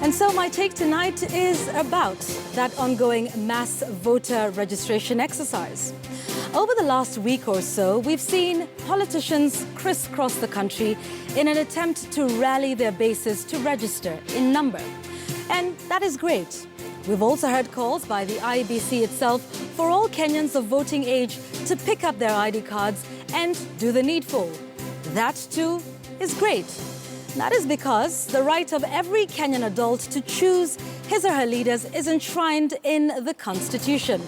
And so my take tonight is about that ongoing mass voter registration exercise. Over the last week or so, we've seen politicians crisscross the country in an attempt to rally their bases to register in number. And that is great. We've also heard calls by the IEBC itself for all Kenyans of voting age to pick up their ID cards and do the needful. That too is great. That is because the right of every Kenyan adult to choose his or her leaders is enshrined in the Constitution.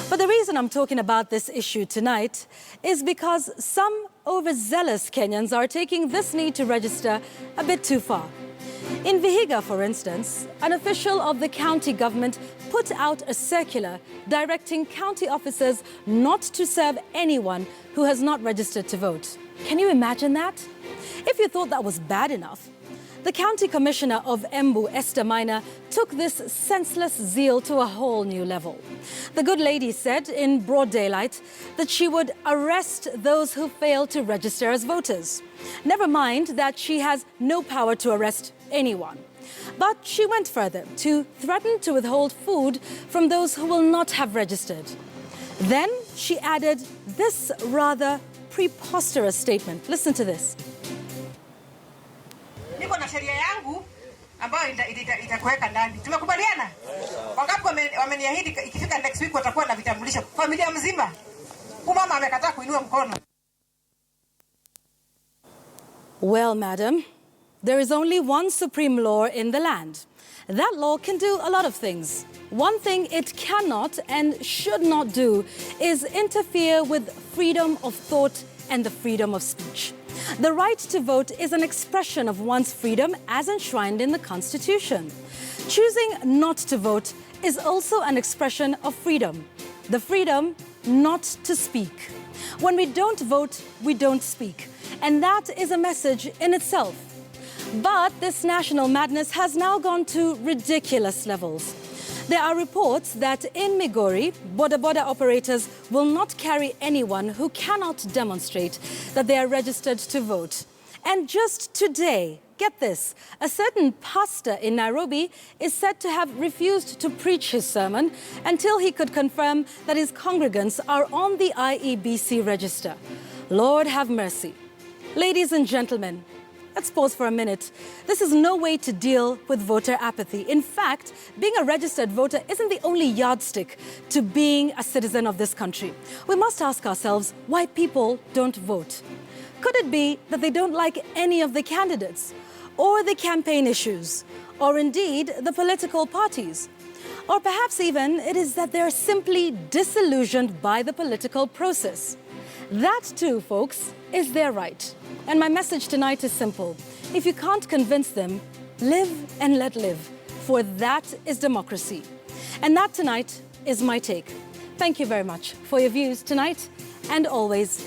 But the reason I'm talking about this issue tonight is because some overzealous Kenyans are taking this need to register a bit too far. In Vihiga, for instance, an official of the county government put out a circular directing county officers not to serve anyone who has not registered to vote. Can you imagine that? If you thought that was bad enough, the county commissioner of Embu, Esther Minor, took this senseless zeal to a whole new level. The good lady said in broad daylight that she would arrest those who fail to register as voters. Never mind that she has no power to arrest anyone. But she went further to threaten to withhold food from those who will not have registered. Then she added this rather preposterous statement. Listen to this. Niko na sheria yangu ambayo itakuweka ndani. Tumekubaliana? Wangapi wameniahidi ikifika next week watakuwa na vitambulisho familia mzima. Mama amekataa kuinua mkono. Well, madam, there is only one supreme law in the land. That law can do a lot of things. One thing it cannot and should not do is interfere with freedom of thought and the freedom of speech. The right to vote is an expression of one's freedom as enshrined in the Constitution. Choosing not to vote is also an expression of freedom. The freedom not to speak. When we don't vote, we don't speak. And that is a message in itself. But this national madness has now gone to ridiculous levels. There are reports that in Migori, border operators will not carry anyone who cannot demonstrate that they are registered to vote. And just today, get this, a certain pastor in Nairobi is said to have refused to preach his sermon until he could confirm that his congregants are on the IEBC register. Lord have mercy. Ladies and gentlemen, let's pause for a minute. This is no way to deal with voter apathy. In fact, being a registered voter isn't the only yardstick to being a citizen of this country. We must ask ourselves why people don't vote. Could it be that they don't like any of the candidates, or the campaign issues, or indeed the political parties? Or perhaps even it is that they're simply disillusioned by the political process. That too, folks, is their right. And my message tonight is simple. If you can't convince them, live and let live, for that is democracy. And that tonight is my take. Thank you very much for your views tonight and always.